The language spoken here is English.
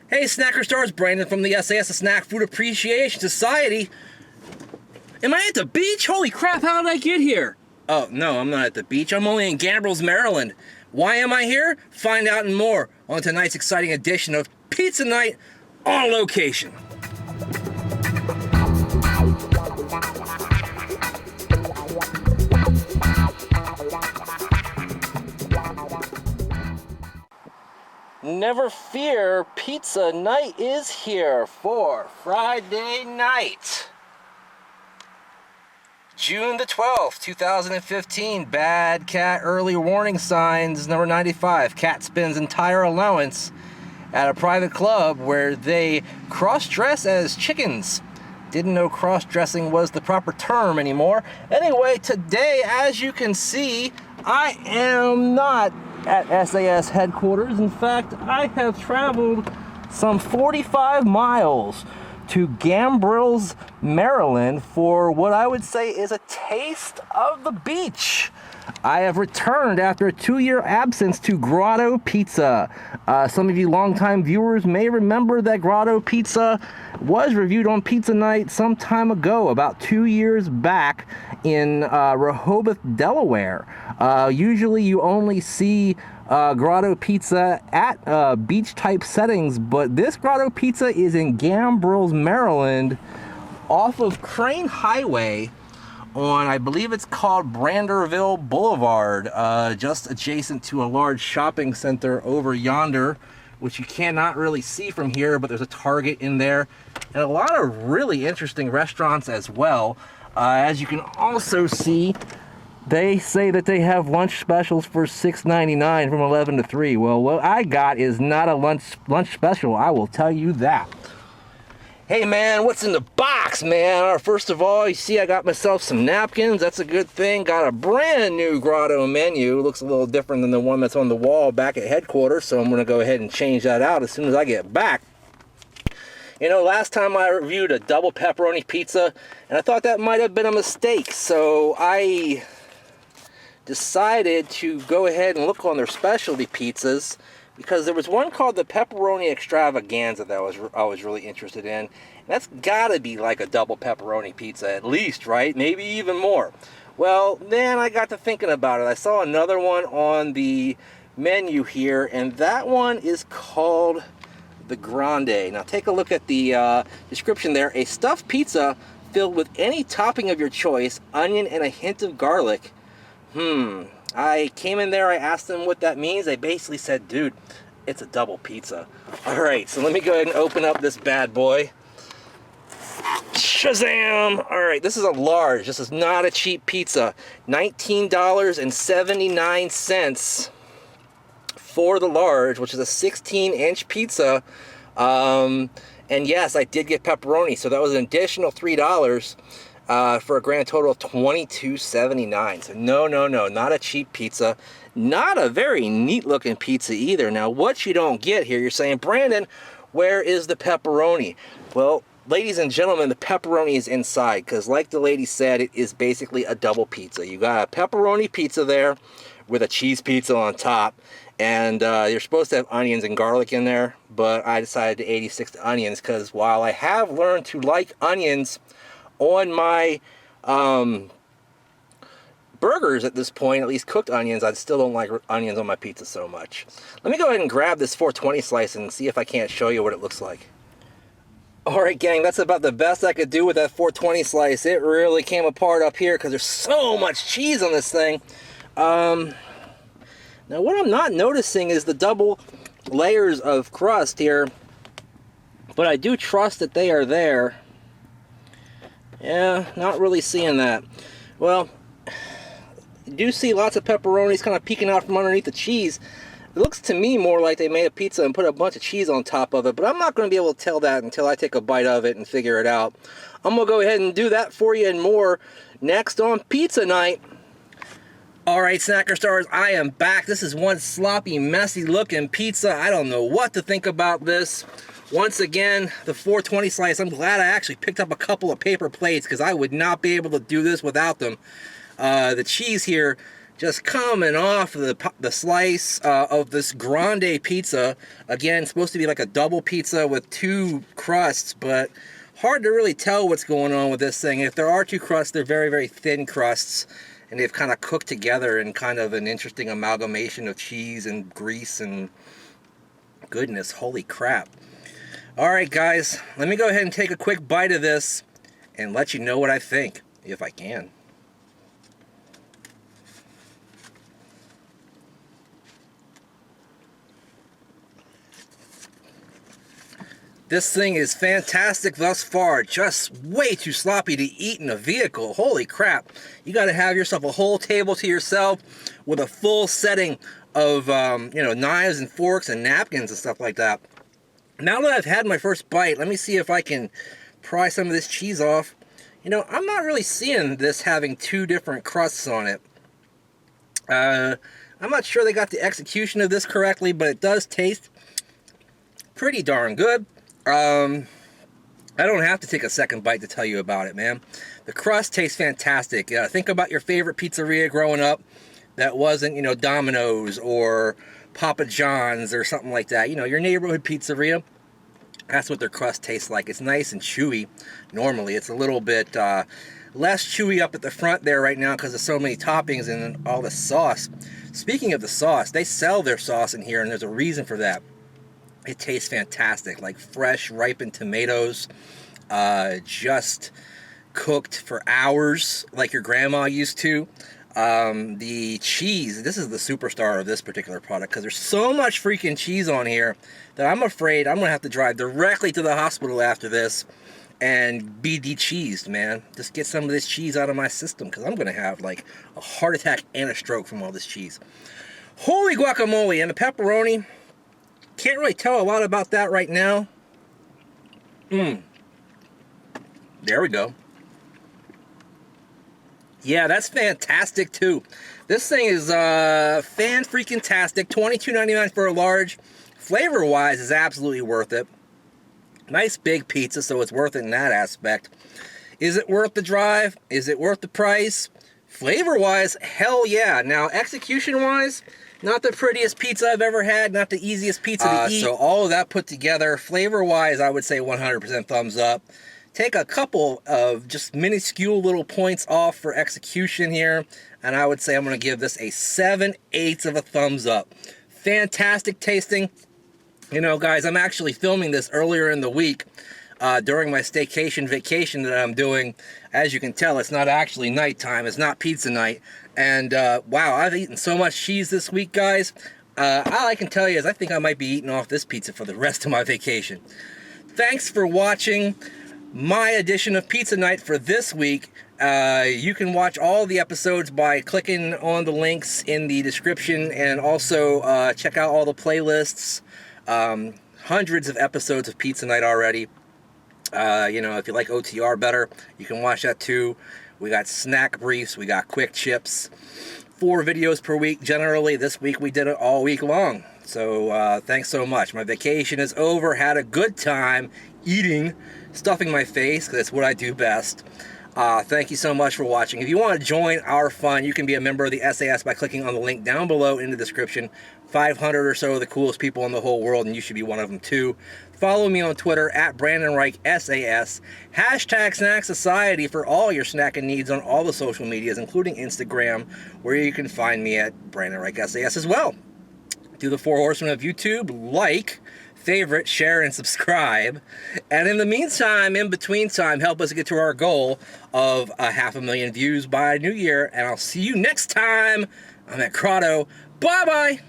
Hey, Snacker Stars, Brandon from the sAs, the Snack Food Appreciation Society. Am I at the beach? Holy crap, how did I get here? Oh, no, I'm not at the beach. I'm only in Gambrills, Maryland. Why am I here? Find out and more on tonight's exciting edition of Pizza Night on location. Never fear, Pizza Night is here for Friday night, June the 12th, 2015. Bad cat early warning signs, number 95. Cat spends entire allowance at a private club where they cross-dress as chickens. Didn't know cross-dressing was the proper term anymore. Anyway, today, as you can see, I am not at sAs headquarters. In fact, I have traveled some 45 miles to Gambrills, Maryland for what I would say is a taste of the beach. I have returned after a 2-year absence to Grotto Pizza. Some of you longtime viewers may remember that Grotto Pizza was reviewed on Pizza Night some time ago, about 2 years back in Rehoboth, Delaware. Usually you only see Grotto Pizza at beach type settings, but this Grotto Pizza is in Gambrills, Maryland, off of Crane Highway on, I believe it's called Branderville Boulevard, just adjacent to a large shopping center over yonder, which you cannot really see from here, but there's a Target in there and a lot of really interesting restaurants as well. As you can also see, they say that they have lunch specials for $6.99 from 11 to 3. Well, what I got is not a lunch special, I will tell you that. Hey man, what's in the box, man? First of all, you see I got myself some napkins. That's a good thing. Got a brand new Grotto menu. Looks a little different than the one that's on the wall back at headquarters, so I'm going to go ahead and change that out as soon as I get back. You know, last time I reviewed a double pepperoni pizza, and I thought that might have been a mistake, so I decided to go ahead and look on their specialty pizzas, because there was one called the Pepperoni Extravaganza that I was really interested in. And that's gotta be like a double pepperoni pizza at least, right? Maybe even more. Well, then I got to thinking about it. I saw another one on the menu here, and that one is called the Grande. Now take a look at the description there. A stuffed pizza filled with any topping of your choice, onion and a hint of garlic. I came in there, I asked them what that means. They basically said, dude, it's a double pizza. All right, so let me go ahead and open up this bad boy. Shazam! All right, this is a large. This is not a cheap pizza. $19.79 for the large, which is a 16-inch pizza. And yes, I did get pepperoni, so that was an additional $3. For a grand total of $22.79. So no, not a cheap pizza. Not a very neat looking pizza either. Now, what you don't get here, you're saying, Brandon, where is the pepperoni? Well, ladies and gentlemen, the pepperoni is inside, because like the lady said, it is basically a double pizza. You got a pepperoni pizza there with a cheese pizza on top, and you're supposed to have onions and garlic in there, but I decided to 86 the onions, because while I have learned to like onions on my burgers at this point, at least cooked onions, I still don't like onions on my pizza so much. Let me go ahead and grab this 420 slice and see if I can't show you what it looks like. Alright gang, that's about the best I could do with that 420 slice. It really came apart up here because there's so much cheese on this thing. Now what I'm not noticing is the double layers of crust here, but I do trust that they are there. Yeah, not really seeing that. Well, you do see lots of pepperonis kind of peeking out from underneath the cheese. It looks to me more like they made a pizza and put a bunch of cheese on top of it, but I'm not going to be able to tell that until I take a bite of it and figure it out. I'm going to go ahead and do that for you and more next on Pizza Night. Alright, Snacker Stars, I am back. This is one sloppy, messy looking pizza. I don't know what to think about this. Once again, the 420 slice, I'm glad I actually picked up a couple of paper plates because I would not be able to do this without them. The cheese here just coming off the slice of this Grande pizza. Again, supposed to be like a double pizza with 2 crusts, but hard to really tell what's going on with this thing. If there are 2 crusts, they're very, very thin crusts, and they've kind of cooked together in kind of an interesting amalgamation of cheese and grease and goodness, holy crap. All right, guys, let me go ahead and take a quick bite of this and let you know what I think, if I can. This thing is fantastic thus far, just way too sloppy to eat in a vehicle. Holy crap. You got to have yourself a whole table to yourself with a full setting of, you know, knives and forks and napkins and stuff like that. Now that I've had my first bite, let me see if I can pry some of this cheese off. You know, I'm not really seeing this having 2 different crusts on it. I'm not sure they got the execution of this correctly, but it does taste pretty darn good. I don't have to take a second bite to tell you about it, man. The crust tastes fantastic. Think about your favorite pizzeria growing up that wasn't, you know, Domino's or Papa John's or something like that. You know, your neighborhood pizzeria. That's what their crust tastes like. It's nice and chewy. Normally, it's a little bit less chewy up at the front there right now because of so many toppings and all the sauce. Speaking of the sauce, they sell their sauce in here, and there's a reason for that. It tastes fantastic, like fresh, ripened tomatoes, just cooked for hours, like your grandma used to. The cheese, this is the superstar of this particular product because there's so much freaking cheese on here that I'm afraid I'm going to have to drive directly to the hospital after this and be de-cheesed, man. Just get some of this cheese out of my system because I'm going to have like a heart attack and a stroke from all this cheese. Holy guacamole, and the pepperoni. Can't really tell a lot about that right now. There we go. Yeah, that's fantastic too. This thing is fan-freaking-tastic. $22.99 for a large. Flavor-wise is absolutely worth it. Nice big pizza, so it's worth it in that aspect. Is it worth the drive? Is it worth the price? Flavor-wise, hell yeah. Now, execution-wise, not the prettiest pizza I've ever had, not the easiest pizza to eat. So all of that put together, flavor-wise, I would say 100% thumbs up. Take a couple of just minuscule little points off for execution here, and I would say I'm going to give this a 7/8 of a thumbs up. Fantastic tasting. You know, guys, I'm actually filming this earlier in the week during my staycation vacation that I'm doing. As you can tell, it's not actually nighttime. It's not pizza night. And wow, I've eaten so much cheese this week, guys. All I can tell you is I think I might be eating off this pizza for the rest of my vacation. Thanks for watching my edition of Pizza Night for this week. You can watch all the episodes by clicking on the links in the description, and also check out all the playlists. Hundreds of episodes of Pizza Night already. You know, if you like OTR better, you can watch that too. We got snack briefs, we got quick chips, 4 videos per week generally. This week we did it all week long. So thanks so much. My vacation is over. Had a good time eating, stuffing my face, because that's what I do best. Thank you so much for watching. If you want to join our fun, you can be a member of the SAS by clicking on the link down below in the description. 500 or so of the coolest people in the whole world, and you should be one of them too. Follow me on Twitter at Brandon Reich SAS. Hashtag SnackSociety for all your snacking needs on all the social medias, including Instagram, where you can find me at Brandon Reich SAS as well. Do the 4 horsemen of YouTube, like, favorite, share, and subscribe. And in the meantime, in between time, help us get to our goal of 500,000 views by New Year. And I'll see you next time. I'm at Grotto. Bye-bye.